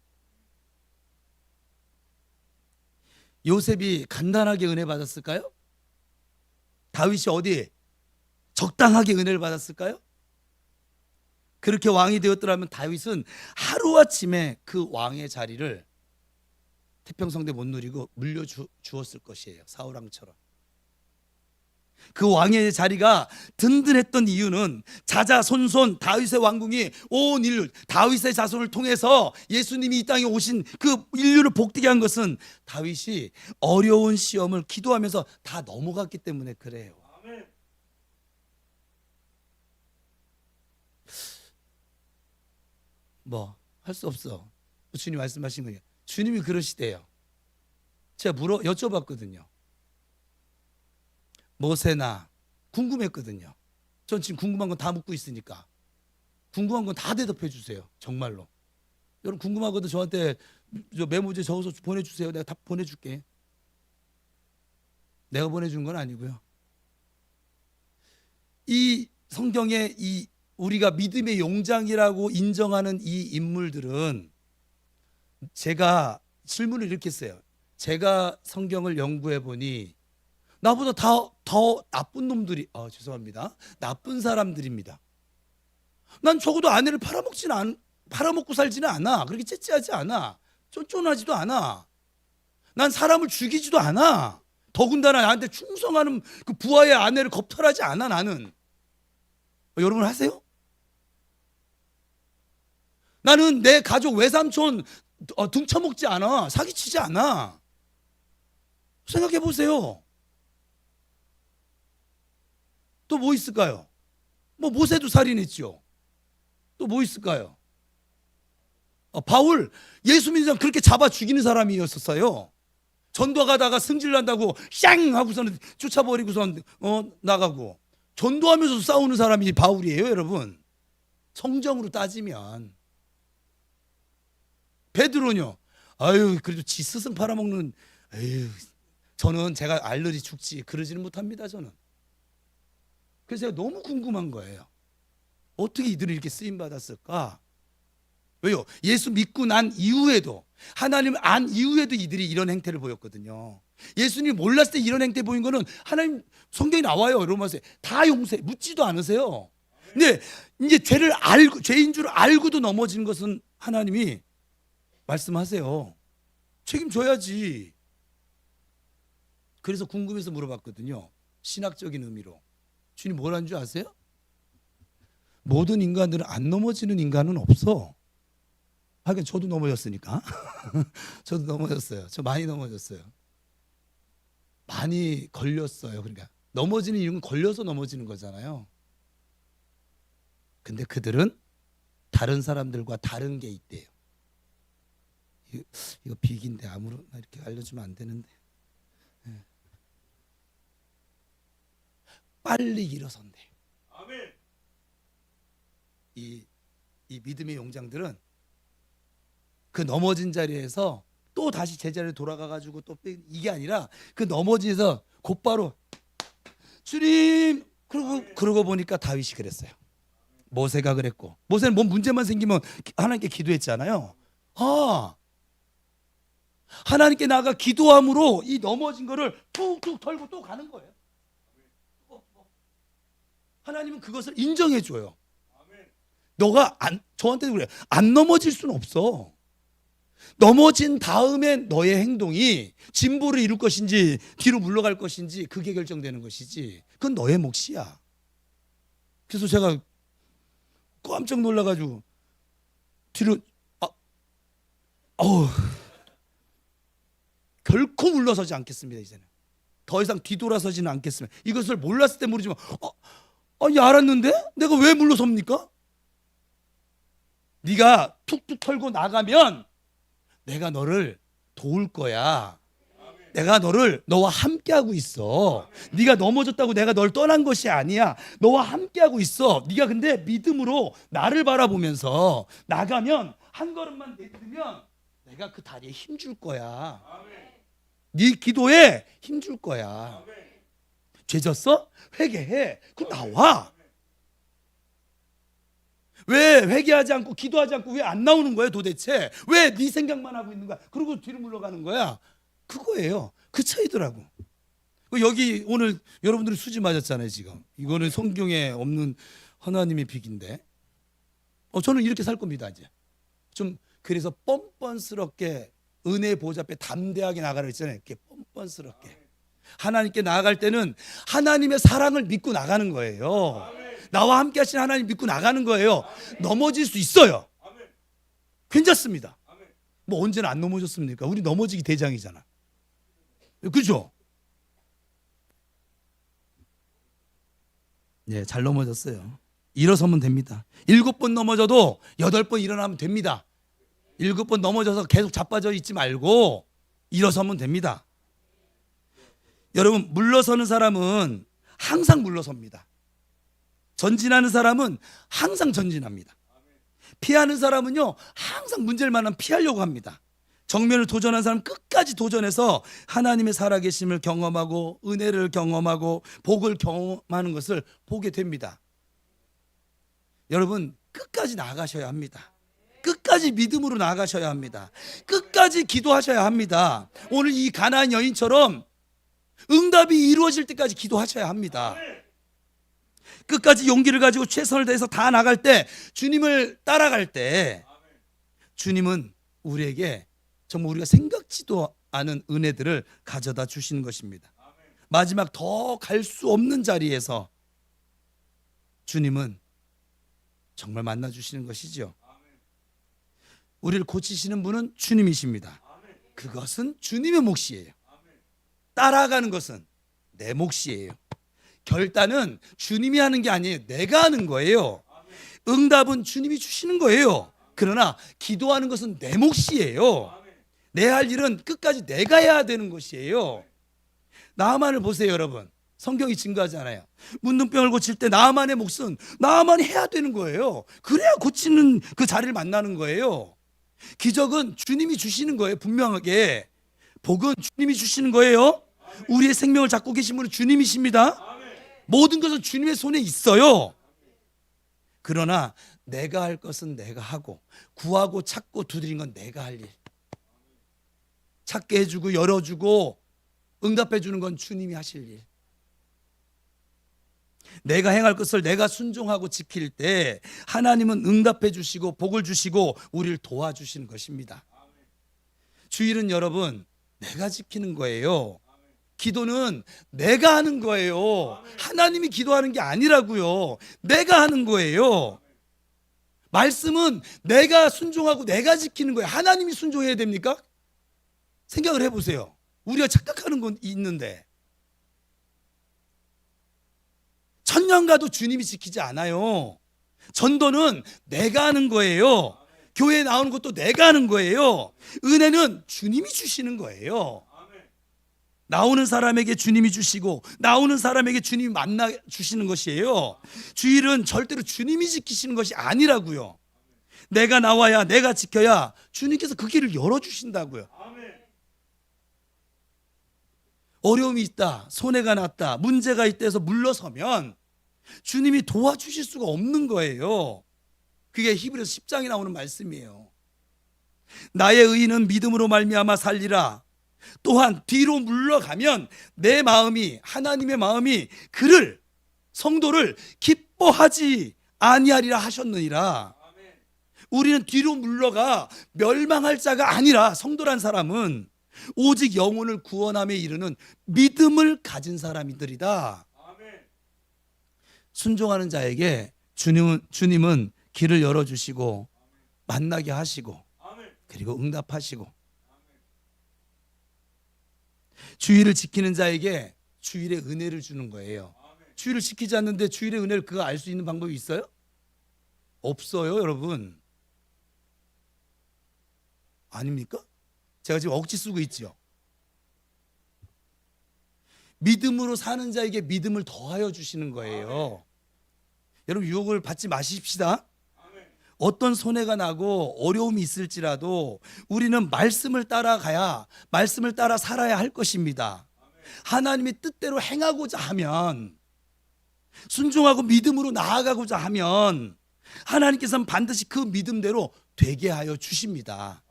요셉이 간단하게 은혜 받았을까요? 다윗이 어디 적당하게 은혜를 받았을까요? 그렇게 왕이 되었더라면 다윗은 하루아침에 그 왕의 자리를 태평성대 못 누리고 물려주었을 것이에요. 사울왕처럼. 그 왕의 자리가 든든했던 이유는 자자손손 다윗의 왕궁이 온 인류 다윗의 자손을 통해서 예수님이 이 땅에 오신 그 인류를 복되게 한 것은 다윗이 어려운 시험을 기도하면서 다 넘어갔기 때문에 그래요. 뭐 할 수 없어. 주님 말씀하신 거예요. 주님이 그러시대요. 제가 여쭤봤거든요. 모세나 궁금했거든요. 전 지금 궁금한 건 다 묻고 있으니까 궁금한 건 다 대답해 주세요. 정말로. 여러분 궁금하거든 저한테 메모지에 적어서 보내주세요. 내가 다 보내줄게. 내가 보내준 건 아니고요. 이 성경에 이 우리가 믿음의 용장이라고 인정하는 이 인물들은 제가 질문을 이렇게 했어요. 제가 성경을 연구해 보니 나보다 더 나쁜 놈들이 죄송합니다. 나쁜 사람들입니다. 난 적어도 아내를 팔아먹고 살지는 않아. 그렇게 째째하지 않아. 쫀쫀하지도 않아. 난 사람을 죽이지도 않아. 더군다나 나한테 충성하는 그 부하의 아내를 겁탈하지 않아. 나는. 여러분 하세요? 나는 내 가족 외삼촌 등쳐먹지 않아. 사기치지 않아. 생각해 보세요. 또 뭐 있을까요? 뭐 모세도 살인했죠. 또 뭐 있을까요? 바울 예수 믿는 사람 그렇게 잡아 죽이는 사람이었었어요. 전도 가다가 승질 난다고 샹 하고서는 쫓아버리고선 나가고 전도하면서 싸우는 사람이 바울이에요, 여러분. 성정으로 따지면. 베드로는요. 그래도 지 스승 팔아먹는 저는 제가 알러지 죽지 그러지는 못합니다, 저는. 그래서 제가 너무 궁금한 거예요. 어떻게 이들은 이렇게 쓰임 받았을까? 왜요? 예수 믿고 난 이후에도, 하나님을 안 이후에도 이들이 이런 행태를 보였거든요. 예수님 몰랐을 때 이런 행태 보인 거는 하나님 성경에 나와요. 로마서에 다 용서해, 묻지도 않으세요. 근데 이제 죄를 알고, 죄인 줄 알고도 넘어진 것은 하나님이 말씀하세요. 책임져야지. 그래서 궁금해서 물어봤거든요. 신학적인 의미로. 주님 뭐라는 줄 아세요? 모든 인간들은 안 넘어지는 인간은 없어. 하긴 저도 넘어졌으니까. 저도 넘어졌어요. 저 많이 넘어졌어요. 많이 걸렸어요. 그러니까 넘어지는 이유는 걸려서 넘어지는 거잖아요. 근데 그들은 다른 사람들과 다른 게 있대요. 이거 비기인데 아무렇나 이렇게 알려주면 안 되는데. 빨리 일어선대. 아멘. 이 믿음의 용장들은 그 넘어진 자리에서 또 다시 제자리에 돌아가가지고 또 이게 아니라 그 넘어지에서 곧바로 주님, 그러고 보니까 다윗이 그랬어요. 모세가 그랬고, 모세는 뭔 문제만 생기면 하나님께 기도했잖아요. 하나님께 나가 기도함으로 이 넘어진 거를 툭툭 털고 또 가는 거예요. 하나님은 그것을 인정해 줘요. 너가 저한테도 그래. 안 넘어질 수는 없어. 넘어진 다음에 너의 행동이 진보를 이룰 것인지 뒤로 물러갈 것인지 그게 결정되는 것이지, 그건 너의 몫이야. 그래서 제가 깜짝 놀라가지고 뒤로 결코 물러서지 않겠습니다. 이제는 더 이상 뒤돌아서지는 않겠습니다. 이것을 몰랐을 때 모르지만 아니 알았는데 내가 왜 물러섭니까? 네가 툭툭 털고 나가면 내가 너를 도울 거야. 내가 너와 함께하고 있어. 네가 넘어졌다고 내가 널 떠난 것이 아니야. 너와 함께하고 있어. 네가 근데 믿음으로 나를 바라보면서 나가면, 한 걸음만 내딛으면 내가 그 다리에 힘줄 거야. 네 기도에 힘줄 거야. 죄졌어? 회개해. 그럼 나와. 왜 회개하지 않고 기도하지 않고 왜 안 나오는 거야 도대체? 왜 네 생각만 하고 있는 거야? 그리고 뒤로 물러가는 거야. 그거예요. 그 차이더라고. 여기 오늘 여러분들이 수지 맞았잖아요. 지금 이거는 성경에 없는 하나님의 픽인데, 저는 이렇게 살 겁니다. 이제 좀 그래서 뻔뻔스럽게 은혜 보좌 앞에 담대하게 나가라 했잖아요. 이렇게 뻔뻔스럽게 하나님께 나아갈 때는 하나님의 사랑을 믿고 나가는 거예요. 나와 함께 하신 하나님 믿고 나가는 거예요. 넘어질 수 있어요. 괜찮습니다. 뭐 언제나 안 넘어졌습니까? 우리 넘어지기 대장이잖아. 그죠? 네, 잘 넘어졌어요. 일어서면 됩니다. 7번 넘어져도 8번 일어나면 됩니다. 7번 넘어져서 계속 자빠져 있지 말고 일어서면 됩니다. 여러분, 물러서는 사람은 항상 물러섭니다. 전진하는 사람은 항상 전진합니다. 피하는 사람은요, 항상 문제를 만나면 피하려고 합니다. 정면을 도전한 사람은 끝까지 도전해서 하나님의 살아계심을 경험하고 은혜를 경험하고 복을 경험하는 것을 보게 됩니다. 여러분, 끝까지 나아가셔야 합니다. 끝까지 믿음으로 나아가셔야 합니다. 끝까지 기도하셔야 합니다. 오늘 이 가나안 여인처럼 응답이 이루어질 때까지 기도하셔야 합니다. 끝까지 용기를 가지고 최선을 다해서 다 나갈 때, 주님을 따라갈 때, 주님은 우리에게 정말 우리가 생각지도 않은 은혜들을 가져다 주시는 것입니다. 마지막 더 갈 수 없는 자리에서 주님은 정말 만나 주시는 것이죠. 우리를 고치시는 분은 주님이십니다. 그것은 주님의 몫이에요. 따라가는 것은 내 몫이에요. 결단은 주님이 하는 게 아니에요. 내가 하는 거예요. 응답은 주님이 주시는 거예요. 그러나 기도하는 것은 내 몫이에요. 내 할 일은 끝까지 내가 해야 되는 것이에요. 나아만을 보세요, 여러분. 성경이 증거하잖아요. 문둥병을 고칠 때 나아만의 몫은 나아만이 해야 되는 거예요. 그래야 고치는 그 자리를 만나는 거예요. 기적은 주님이 주시는 거예요. 분명하게 복은 주님이 주시는 거예요. 우리의 생명을 잡고 계신 분은 주님이십니다. 모든 것은 주님의 손에 있어요. 그러나 내가 할 것은 내가 하고, 구하고 찾고 두드린 건 내가 할 일. 찾게 해주고 열어주고 응답해 주는 건 주님이 하실 일. 내가 행할 것을 내가 순종하고 지킬 때 하나님은 응답해 주시고 복을 주시고 우리를 도와주시는 것입니다. 주일은 여러분 내가 지키는 거예요. 기도는 내가 하는 거예요. 하나님이 기도하는 게 아니라고요. 내가 하는 거예요. 말씀은 내가 순종하고 내가 지키는 거예요. 하나님이 순종해야 됩니까? 생각을 해보세요. 우리가 착각하는 건 있는데, 천년가도 주님이 지키지 않아요. 전도는 내가 하는 거예요. 교회에 나오는 것도 내가 하는 거예요. 은혜는 주님이 주시는 거예요. 나오는 사람에게 주님이 주시고 나오는 사람에게 주님이 만나 주시는 것이에요. 주일은 절대로 주님이 지키시는 것이 아니라고요. 내가 나와야, 내가 지켜야 주님께서 그 길을 열어주신다고요. 어려움이 있다, 손해가 났다, 문제가 있다 해서 물러서면 주님이 도와주실 수가 없는 거예요. 그게 히브리서 10장에 나오는 말씀이에요. 나의 의인은 믿음으로 말미암아 살리라. 또한 뒤로 물러가면 내 마음이, 하나님의 마음이 그를, 성도를 기뻐하지 아니하리라 하셨느니라. 우리는 뒤로 물러가 멸망할 자가 아니라, 성도란 사람은 오직 영혼을 구원함에 이르는 믿음을 가진 사람이들이다. 순종하는 자에게 주님은 길을 열어주시고 만나게 하시고 그리고 응답하시고, 주일을 지키는 자에게 주일의 은혜를 주는 거예요. 주일을 지키지 않는데 주일의 은혜를 그가 알 수 있는 방법이 있어요? 없어요, 여러분. 아닙니까? 제가 지금 억지 쓰고 있죠. 믿음으로 사는 자에게 믿음을 더하여 주시는 거예요. 여러분, 유혹을 받지 마십시다. 어떤 손해가 나고 어려움이 있을지라도 우리는 말씀을 따라가야, 말씀을 따라 살아야 할 것입니다. 하나님의 뜻대로 행하고자 하면, 순종하고 믿음으로 나아가고자 하면 하나님께서는 반드시 그 믿음대로 되게 하여 주십니다.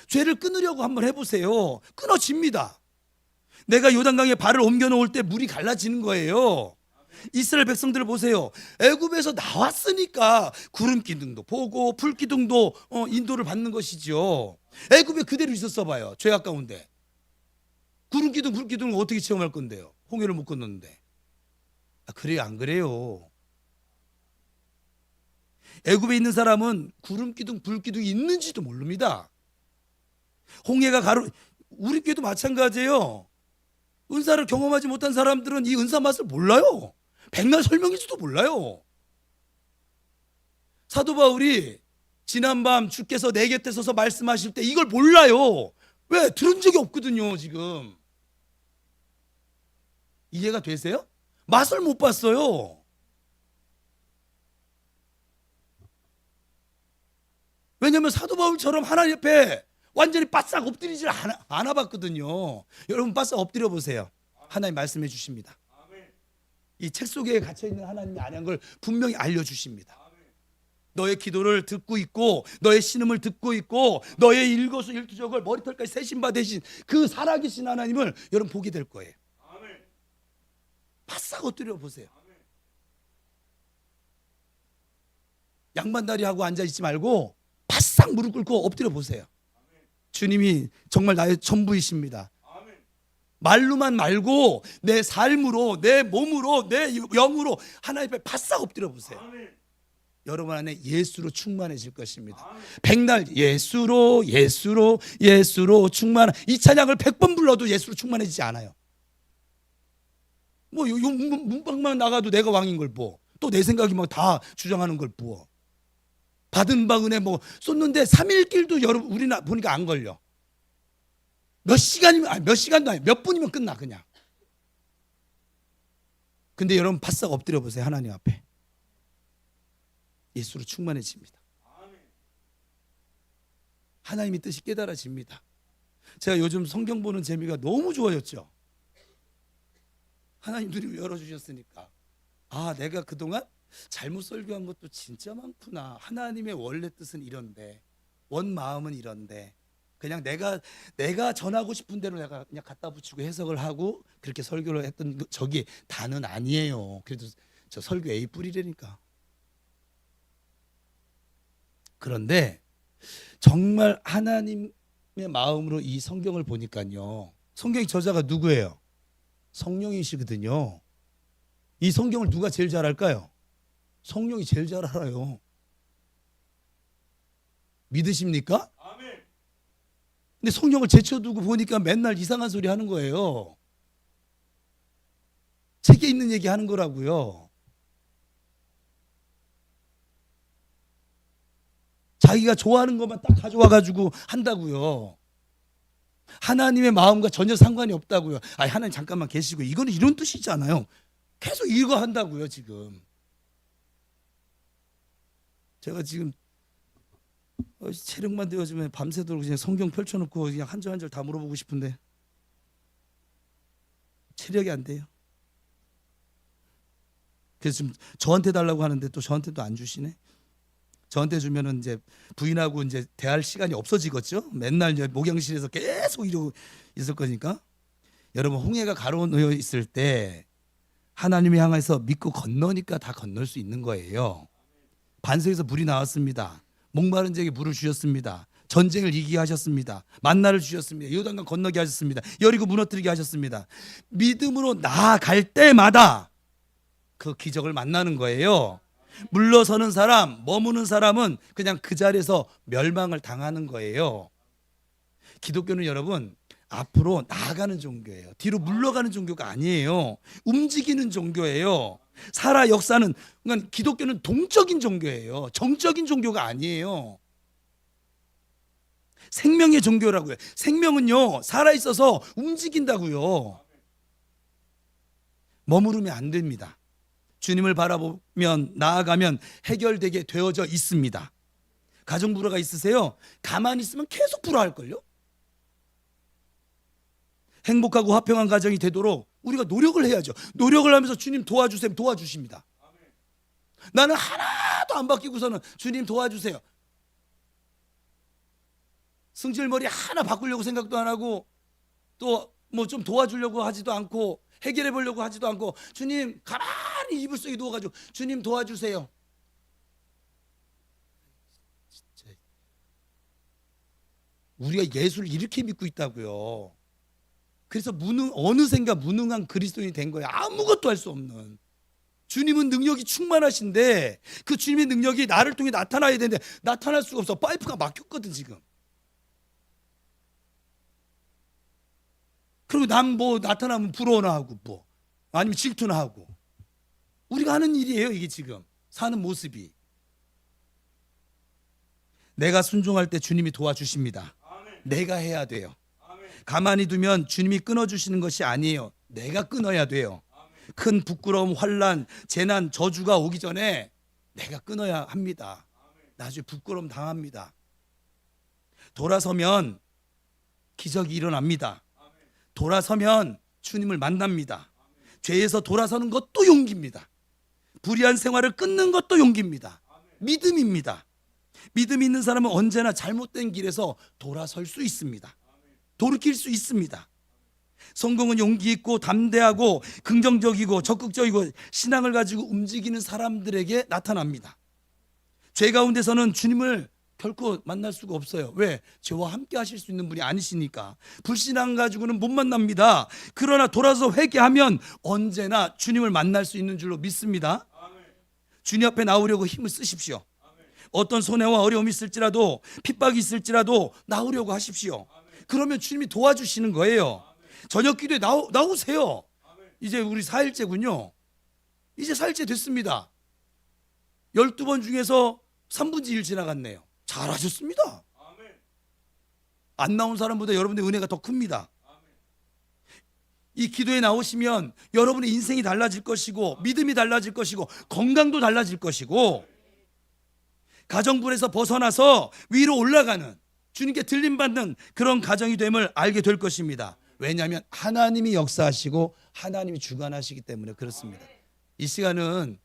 죄를 끊으려고 한번 해보세요. 끊어집니다. 내가 요단강에 발을 옮겨 놓을 때 물이 갈라지는 거예요. 이스라엘 백성들을 보세요. 애굽에서 나왔으니까 구름 기둥도 보고 불 기둥도 인도를 받는 것이죠. 애굽에 그대로 있었어 봐요. 죄악 가운데. 구름 기둥 불 기둥을 어떻게 체험할 건데요? 홍해를 못 건넜는데. 그래요, 안 그래요? 애굽에 있는 사람은 구름 기둥 불 기둥이 있는지도 모릅니다. 홍해가 우리 교회도 마찬가지예요. 은사를 경험하지 못한 사람들은 이 은사 맛을 몰라요. 백날 설명일지도 몰라요. 사도 바울이 지난밤 주께서 내 곁에 서서 말씀하실 때 이걸 몰라요. 왜? 들은 적이 없거든요, 지금. 이해가 되세요? 맛을 못 봤어요. 왜냐하면 사도 바울처럼 하나님 옆에 완전히 바싹 엎드리질 않아 봤거든요. 여러분 바싹 엎드려 보세요. 하나님 말씀해 주십니다. 이 책 속에 갇혀있는 하나님이 아니한 걸 분명히 알려주십니다. 너의 기도를 듣고 있고 너의 신음을 듣고 있고 너의 일거수일투족을 머리털까지 세신 바 되신 그 살아계신 하나님을 여러분 보게 될 거예요. 바싹 엎드려 보세요. 양반다리 하고 앉아있지 말고 바싹 무릎 꿇고 엎드려 보세요. 주님이 정말 나의 전부이십니다. 말로만 말고 내 삶으로, 내 몸으로, 내 영으로 하나님 앞에 바싹 엎드려 보세요. 여러분 안에 예수로 충만해질 것입니다. 백날 예수로 예수로 예수로 충만한, 이 찬양을 100번 불러도 예수로 충만해지지 않아요. 뭐 문방만 나가도 내가 왕인 걸 뭐, 또 내 생각이 막 다 주장하는 걸 부어. 받은 바 은혜 뭐 쏟는데 3일 길도 여러분 우리나 보니까 안 걸려. 몇 시간이면, 아니 몇 시간도 아니 몇 분이면 끝나 그냥. 근데 여러분 바싹 엎드려 보세요. 하나님 앞에 예수로 충만해집니다. 하나님의 뜻이 깨달아집니다. 제가 요즘 성경 보는 재미가 너무 좋아졌죠. 하나님 눈이 열어주셨으니까, 아 내가 그동안 잘못 설교한 것도 진짜 많구나. 하나님의 원래 뜻은 이런데, 원 마음은 이런데, 그냥 내가 전하고 싶은 대로 내가 그냥 갖다 붙이고 해석을 하고 그렇게 설교를 했던 저기 다는 아니에요. 그래도 저 설교 A 뿌리라니까. 그런데 정말 하나님의 마음으로 이 성경을 보니까요, 성경의 저자가 누구예요? 성령이시거든요. 이 성경을 누가 제일 잘 알까요? 성령이 제일 잘 알아요. 믿으십니까? 아멘. 근데 성령을 제쳐두고 보니까 맨날 이상한 소리 하는 거예요. 책에 있는 얘기 하는 거라고요. 자기가 좋아하는 것만 딱 가져와가지고 한다고요. 하나님의 마음과 전혀 상관이 없다고요. 아니, 하나님 잠깐만 계시고, 이거는 이런 뜻이잖아요. 계속 이거 한다고요. 지금 제가 지금 체력만 되어지면 밤새도록 그냥 성경 펼쳐놓고 그냥 한 절 한 절 다 물어보고 싶은데 체력이 안 돼요. 그래서 지금 저한테 달라고 하는데 또 저한테도 안 주시네. 저한테 주면은 이제 부인하고 이제 대할 시간이 없어지겠죠. 맨날 이제 목욕실에서 계속 이러고 있을 거니까. 여러분, 홍해가 가로놓여 있을 때 하나님이 향해서 믿고 건너니까 다 건널 수 있는 거예요. 반석에서 물이 나왔습니다. 목마른 자에게 물을 주셨습니다. 전쟁을 이기게 하셨습니다. 만나를 주셨습니다. 요단강 건너게 하셨습니다. 여리고 무너뜨리게 하셨습니다. 믿음으로 나아갈 때마다 그 기적을 만나는 거예요. 물러서는 사람, 머무는 사람은 그냥 그 자리에서 멸망을 당하는 거예요. 기독교는 여러분, 앞으로 나아가는 종교예요. 뒤로 물러가는 종교가 아니에요. 움직이는 종교예요. 살아 역사는, 그러니까 기독교는 동적인 종교예요. 정적인 종교가 아니에요. 생명의 종교라고요. 생명은요, 살아 있어서 움직인다고요. 머무르면 안 됩니다. 주님을 바라보면, 나아가면 해결되게 되어져 있습니다. 가정 불화가 있으세요? 가만히 있으면 계속 불화할걸요? 행복하고 화평한 가정이 되도록 우리가 노력을 해야죠. 노력을 하면서 주님 도와주세요. 도와주십니다. 나는 하나도 안 바뀌고서는 주님 도와주세요. 승질머리 하나 바꾸려고 생각도 안 하고, 또 뭐 좀 도와주려고 하지도 않고, 해결해 보려고 하지도 않고, 주님 가만히 이불 속에 누워가지고 주님 도와주세요. 진짜 우리가 예수를 이렇게 믿고 있다고요. 그래서 어느샌가 무능한 그리스도인이 된 거예요. 아무것도 할 수 없는. 주님은 능력이 충만하신데 그 주님의 능력이 나를 통해 나타나야 되는데 나타날 수가 없어. 파이프가 막혔거든 지금. 그리고 남 뭐 나타나면 부러워나 하고, 뭐 아니면 질투나 하고. 우리가 하는 일이에요 이게 지금 사는 모습이. 내가 순종할 때 주님이 도와주십니다. 아멘. 내가 해야 돼요. 아멘. 가만히 두면 주님이 끊어주시는 것이 아니에요. 내가 끊어야 돼요. 아멘. 큰 부끄러움, 환난, 재난, 저주가 오기 전에 내가 끊어야 합니다. 아멘. 나중에 부끄러움 당합니다. 돌아서면 기적이 일어납니다. 아멘. 돌아서면 주님을 만납니다. 죄에서 돌아서는 것도 용기입니다. 불의한 생활을 끊는 것도 용기입니다. 믿음입니다. 믿음 있는 사람은 언제나 잘못된 길에서 돌아설 수 있습니다. 돌이킬 수 있습니다. 성공은 용기 있고 담대하고 긍정적이고 적극적이고 신앙을 가지고 움직이는 사람들에게 나타납니다. 죄 가운데서는 주님을 결코 만날 수가 없어요. 왜? 죄와 함께 하실 수 있는 분이 아니시니까. 불신앙 가지고는 못 만납니다. 그러나 돌아서 회개하면 언제나 주님을 만날 수 있는 줄로 믿습니다. 주님 앞에 나오려고 힘을 쓰십시오. 어떤 손해와 어려움이 있을지라도, 핍박이 있을지라도 나오려고 하십시오. 그러면 주님이 도와주시는 거예요. 저녁 기도에 나오세요. 이제 우리 4일째군요. 이제 4일째 됐습니다. 12번 중에서 3분의 1 지나갔네요. 잘하셨습니다. 안 나온 사람보다 여러분의 은혜가 더 큽니다. 이 기도에 나오시면 여러분의 인생이 달라질 것이고, 믿음이 달라질 것이고, 건강도 달라질 것이고, 가정불에서 벗어나서 위로 올라가는, 주님께 들림받는 그런 가정이 됨을 알게 될 것입니다. 왜냐하면 하나님이 역사하시고 하나님이 주관하시기 때문에 그렇습니다. 이 시간은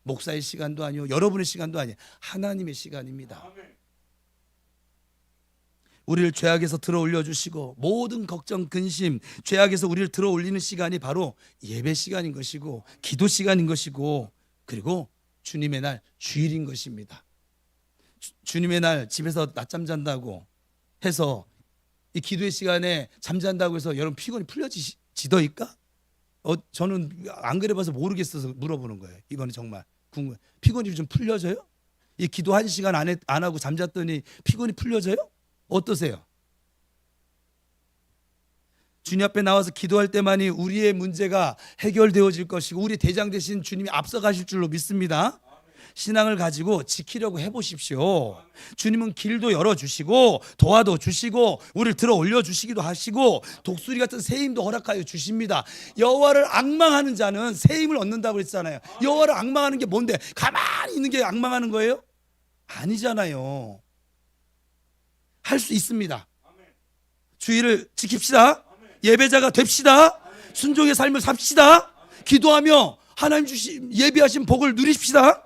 목사의 시간도 아니요, 여러분의 시간도 아니에요. 하나님의 시간입니다. 우리를 죄악에서 들어 올려주시고 모든 걱정, 근심, 죄악에서 우리를 들어 올리는 시간이 바로 예배 시간인 것이고 기도 시간인 것이고, 그리고 주님의 날 주일인 것입니다. 주님의 날 집에서 낮잠 잔다고 해서 이 기도의 시간에 잠잔다고 해서 여러분 피곤이 풀려지더일까? 저는 안 그래봐서 모르겠어서 물어보는 거예요. 이거는 정말 궁금해. 피곤이 좀 풀려져요? 이 기도 1시간 안 하고 잠잤더니 피곤이 풀려져요? 어떠세요? 주님 앞에 나와서 기도할 때만이 우리의 문제가 해결되어질 것이고 우리 대장 대신 주님이 앞서가실 줄로 믿습니다. 신앙을 가지고 지키려고 해보십시오. 주님은 길도 열어주시고 도와도 주시고 우리를 들어 올려주시기도 하시고 독수리 같은 새 힘도 허락하여 주십니다. 여호와를 앙망하는 자는 새 힘을 얻는다고 그랬잖아요. 여호와를 앙망하는 게 뭔데? 가만히 있는 게 앙망하는 거예요? 아니잖아요. 할 수 있습니다. 주의를 지킵시다. 예배자가 됩시다. 순종의 삶을 삽시다. 기도하며 하나님 주신 예비하신 복을 누리십시다.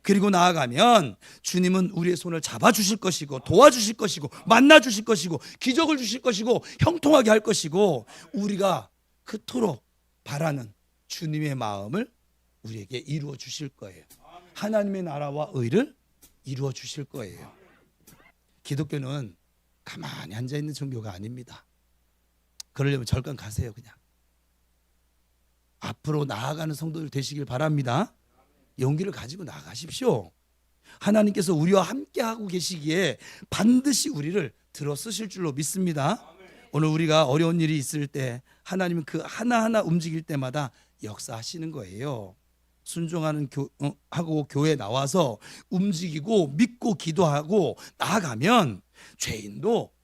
그리고 나아가면 주님은 우리의 손을 잡아주실 것이고 도와주실 것이고 만나주실 것이고 기적을 주실 것이고 형통하게 할 것이고 우리가 그토록 바라는 주님의 마음을 우리에게 이루어 주실 거예요. 하나님의 나라와 의를 이루어 주실 거예요. 기독교는 가만히 앉아있는 종교가 아닙니다. 그러려면 절간 가세요. 그냥 앞으로 나아가는 성도들 되시길 바랍니다. 용기를 가지고 나가십시오. 하나님께서 우리와 함께하고 계시기에 반드시 우리를 들어 쓰실 줄로 믿습니다. 오늘 우리가 어려운 일이 있을 때 하나님은 그 하나하나 움직일 때마다 역사하시는 거예요. 순종하는 하고 교회에 나와서 움직이고 믿고 기도하고 나아가면 죄인도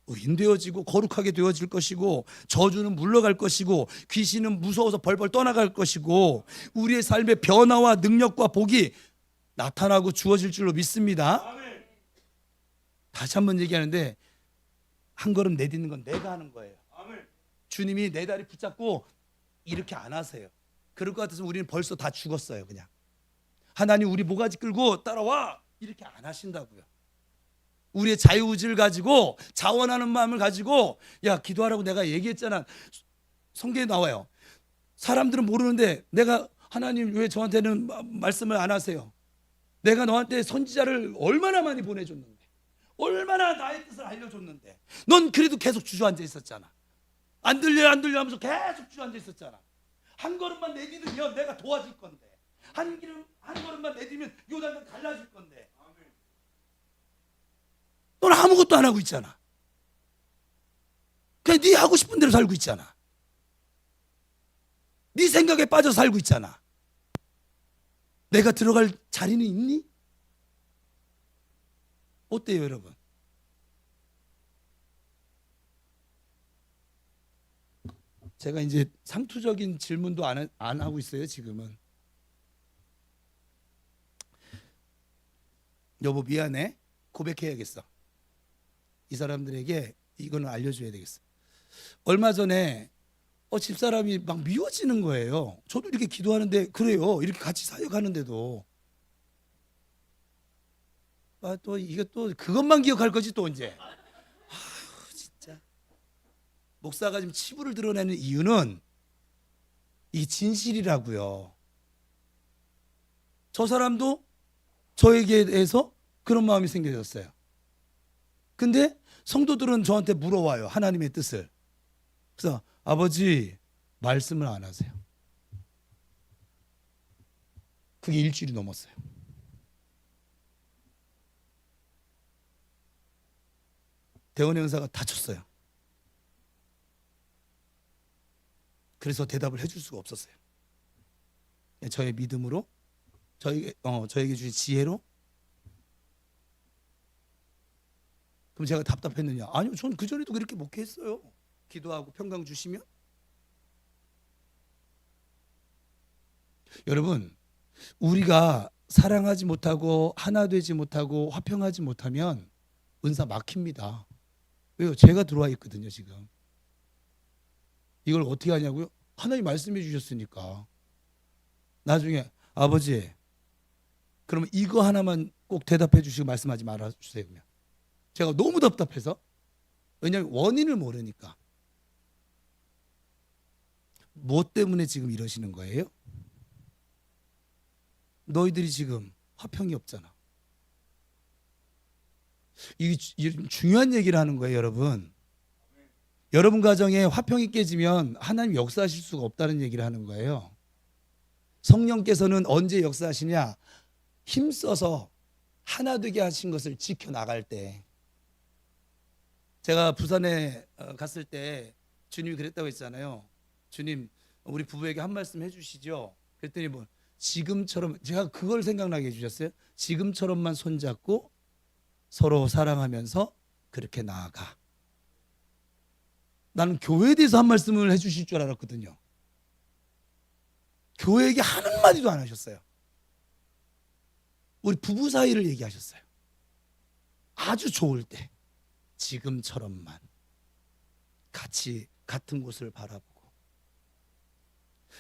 의인 되어지고 거룩하게 되어질 것이고 저주는 물러갈 것이고 귀신은 무서워서 벌벌 떠나갈 것이고 우리의 삶의 변화와 능력과 복이 나타나고 주어질 줄로 믿습니다. 다시 한번 얘기하는데 한 걸음 내딛는 건 내가 하는 거예요. 주님이 내 다리 붙잡고 이렇게 안 하세요. 그럴 것 같아서 우리는 벌써 다 죽었어요. 그냥 하나님 우리 모가지 끌고 따라와 이렇게 안 하신다고요. 우리의 자유의지를 가지고 자원하는 마음을 가지고 야 기도하라고 내가 얘기했잖아. 성경에 나와요. 사람들은 모르는데 내가 하나님 왜 저한테는 말씀을 안 하세요? 내가 너한테 선지자를 얼마나 많이 보내줬는데 얼마나 나의 뜻을 알려줬는데 넌 그래도 계속 주저앉아 있었잖아. 안 들려 하면서 계속 주저앉아 있었잖아. 한 걸음만 내딛으면 내가 도와줄 건데 한 걸음만 내딛으면 요단강 갈라질 건데 너는 아무것도 안 하고 있잖아. 그냥 네 하고 싶은 대로 살고 있잖아. 네 생각에 빠져 살고 있잖아. 내가 들어갈 자리는 있니? 어때요 여러분? 제가 이제 상투적인 질문도 안 하고 있어요 지금은. 여보 미안해. 고백해야겠어. 이 사람들에게 이거는 알려줘야 되겠어. 얼마 전에 집사람이 막 미워지는 거예요. 저도 이렇게 기도하는데 그래요. 이렇게 같이 사역하는데도 또 이게 또 그것만 기억할 거지 또 언제. 진짜 목사가 지금 치부를 드러내는 이유는 이 진실이라고요. 저 사람도 저에게 대해서 그런 마음이 생겨졌어요. 근데 성도들은 저한테 물어와요. 하나님의 뜻을. 그래서 아버지 말씀을 안 하세요. 그게 일주일이 넘었어요. 대원 형사가 다쳤어요. 그래서 대답을 해줄 수가 없었어요. 저의 믿음으로 저에게 주신 지혜로. 그럼 제가 답답했느냐? 아니요, 저는 그전에도 그렇게 목회했어요. 기도하고 평강 주시면. 여러분, 우리가 사랑하지 못하고 하나 되지 못하고 화평하지 못하면 은사 막힙니다. 왜요? 죄가 들어와 있거든요 지금. 이걸 어떻게 하냐고요? 하나님 말씀해 주셨으니까. 나중에 아버지 그러면 이거 하나만 꼭 대답해 주시고 말씀하지 말아 주세요. 그냥 제가 너무 답답해서. 왜냐하면 원인을 모르니까. 무엇 때문에 지금 이러시는 거예요? 너희들이 지금 화평이 없잖아. 이게 중요한 얘기를 하는 거예요, 여러분. 여러분 가정에 화평이 깨지면 하나님 역사하실 수가 없다는 얘기를 하는 거예요. 성령께서는 언제 역사하시냐? 힘써서 하나 되게 하신 것을 지켜나갈 때. 제가 부산에 갔을 때 주님이 그랬다고 했잖아요. 주님, 우리 부부에게 한 말씀 해주시죠. 그랬더니 뭐 지금처럼, 제가 그걸 생각나게 해주셨어요. 지금처럼만 손잡고 서로 사랑하면서 그렇게 나아가. 나는 교회에 대해서 한 말씀을 해주실 줄 알았거든요. 교회에게 한마디도 안 하셨어요. 우리 부부 사이를 얘기하셨어요. 아주 좋을 때 지금처럼만 같이 같은 곳을 바라보고.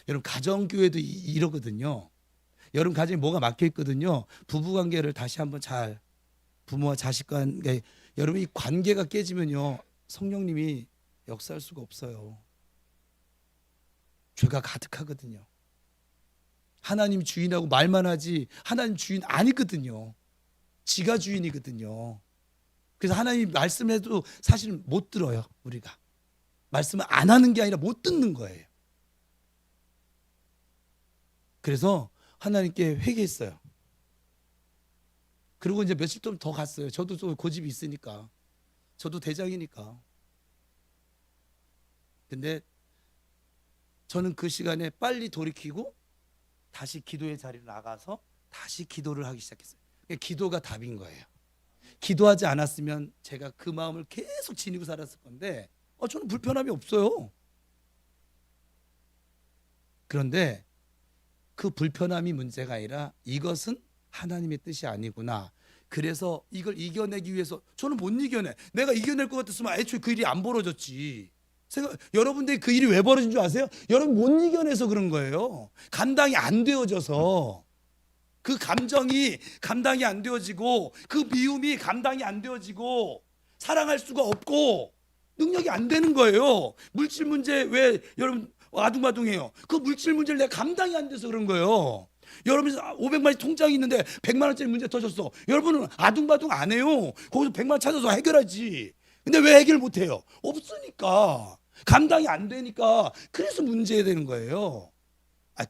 여러분 가정교회도 이러거든요. 여러분 가정에 뭐가 막혀 있거든요. 부부관계를 다시 한번 잘, 부모와 자식 관계, 여러분 이 관계가 깨지면요 성령님이 역사할 수가 없어요. 죄가 가득하거든요. 하나님 주인하고 말만 하지 하나님 주인 아니거든요. 지가 주인이거든요. 그래서 하나님 말씀해도 사실은 못 들어요. 우리가 말씀을 안 하는 게 아니라 못 듣는 거예요. 그래서 하나님께 회개했어요. 그리고 이제 며칠 좀 더 갔어요. 저도 좀 고집이 있으니까. 저도 대장이니까. 근데 저는 그 시간에 빨리 돌이키고 다시 기도의 자리로 나가서 다시 기도를 하기 시작했어요. 기도가 답인 거예요. 기도하지 않았으면 제가 그 마음을 계속 지니고 살았을 건데 저는 불편함이 없어요. 그런데 그 불편함이 문제가 아니라 이것은 하나님의 뜻이 아니구나. 그래서 이걸 이겨내기 위해서 저는 못 이겨내. 내가 이겨낼 것 같았으면 애초에 그 일이 안 벌어졌지. 여러분들이 그 일이 왜 벌어진 줄 아세요? 여러분 못 이겨내서 그런 거예요. 감당이 안 되어져서. 그 감정이 감당이 안 되어지고 그 미움이 감당이 안 되어지고 사랑할 수가 없고 능력이 안 되는 거예요. 물질 문제 왜 여러분 아둥바둥해요? 그 물질 문제를 내가 감당이 안 돼서 그런 거예요. 여러분 500만원짜리 통장이 있는데 100만원짜리 문제 터졌어. 여러분은 아둥바둥 안 해요. 거기서 100만원 찾아서 해결하지. 근데 왜 해결 못 해요? 없으니까. 감당이 안 되니까. 그래서 문제되는 거예요.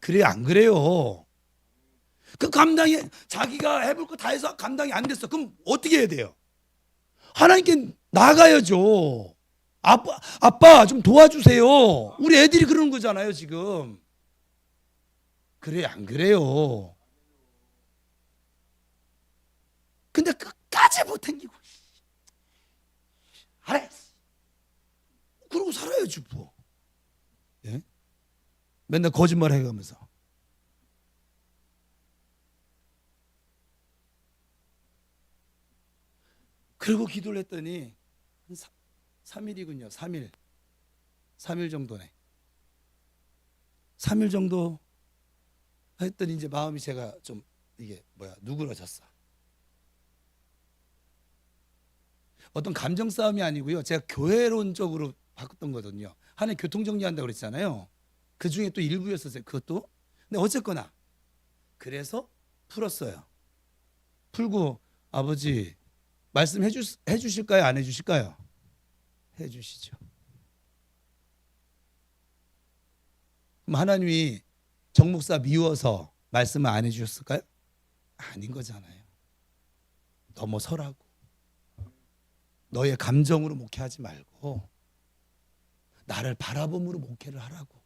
그래요 안 그래요? 그 감당이 자기가 해볼 거 다 해서 감당이 안 됐어. 그럼 어떻게 해야 돼요? 하나님께 나가야죠. 아빠 좀 도와주세요. 우리 애들이 그러는 거잖아요 지금. 그래요 안 그래요? 근데 끝까지 못 챙기고 알았어. 그러고 살아야지 뭐. 예? 맨날 거짓말 해가면서. 그리고 기도를 했더니 한 3일이군요. 3일 정도네. 3일 정도 했더니 이제 마음이 제가 좀 이게 누그러졌어. 어떤 감정 싸움이 아니고요. 제가 교회론적으로 바꿨던 거거든요. 하나님 교통 정리한다고 그랬잖아요. 그 중에 또 일부였었어요. 그것도. 근데 어쨌거나 그래서 풀었어요. 풀고 아버지 말씀해 주실까요? 안 해주실까요? 해주시죠. 그럼 하나님이 정 목사 미워서 말씀을 안 해주셨을까요? 아닌 거잖아요. 넘어서라고. 너의 감정으로 목회하지 말고 나를 바라봄으로 목회를 하라고.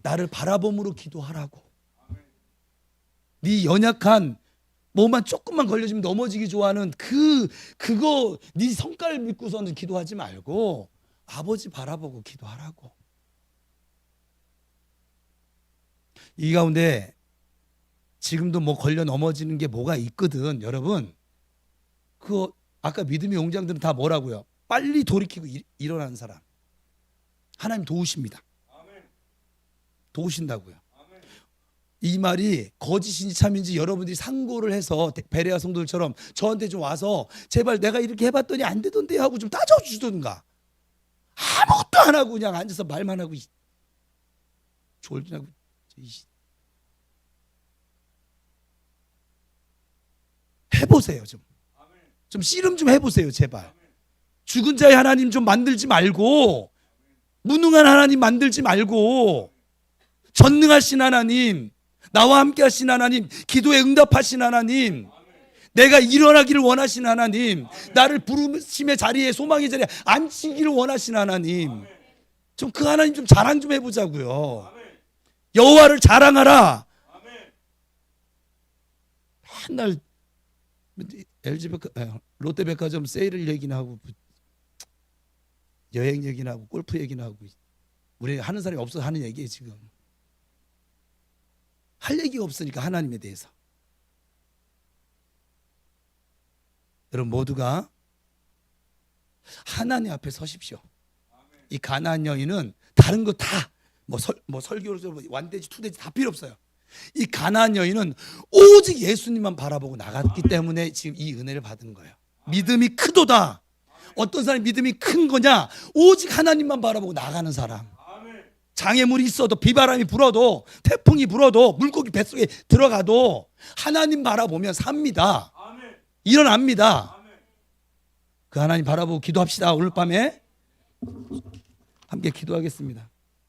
나를 바라봄으로 기도하라고. 네 연약한 뭐만 조금만 걸려지면 넘어지기 좋아하는 그거 네 성깔 믿고서는 기도하지 말고 아버지 바라보고 기도하라고. 이 가운데 지금도 뭐 걸려 넘어지는 게 뭐가 있거든. 여러분 그거 아까 믿음의 용장들은 다 뭐라고요? 빨리 돌이키고 일어나는 사람 하나님 도우십니다. 도우신다고요. 이 말이 거짓인지 참인지 여러분들이 상고를 해서 베레아 성도들처럼 저한테 좀 와서 제발 내가 이렇게 해봤더니 안 되던데 하고 좀 따져주든가. 아무것도 안 하고 그냥 앉아서 말만 하고 졸지나고. 해보세요. 좀 씨름 좀 해보세요. 제발. 죽은 자의 하나님 좀 만들지 말고, 무능한 하나님 만들지 말고, 전능하신 하나님, 나와 함께 하신 하나님, 기도에 응답하신 하나님, 내가 일어나기를 원하신 하나님, 나를 부르심의 자리에, 소망의 자리에 앉히기를 원하신 하나님, 좀 그 하나님 좀 자랑 좀 해보자고요. 여호와를 자랑하라. 맨날 롯데백화점 세일을 얘기나 하고, 여행 얘기나 하고, 골프 얘기나 하고, 우리 하는 사람이 없어서 하는 얘기예요. 지금 할 얘기가 없으니까 하나님에 대해서. 여러분 모두가 하나님 앞에 서십시오. 이 가나안 여인은 다른 거 다 뭐 설교로 완돼지 투돼지 다 필요 없어요. 이 가나안 여인은 오직 예수님만 바라보고 나갔기 때문에 지금 이 은혜를 받은 거예요. 믿음이 크도다. 어떤 사람이 믿음이 큰 거냐? 오직 하나님만 바라보고 나가는 사람. 장애물이 있어도, 비바람이 불어도, 태풍이 불어도, 물고기 뱃속에 들어가도 하나님 바라보면 삽니다. 일어납니다. 그 하나님 바라보고 기도합시다. 오늘 밤에 함께 기도하겠습니다.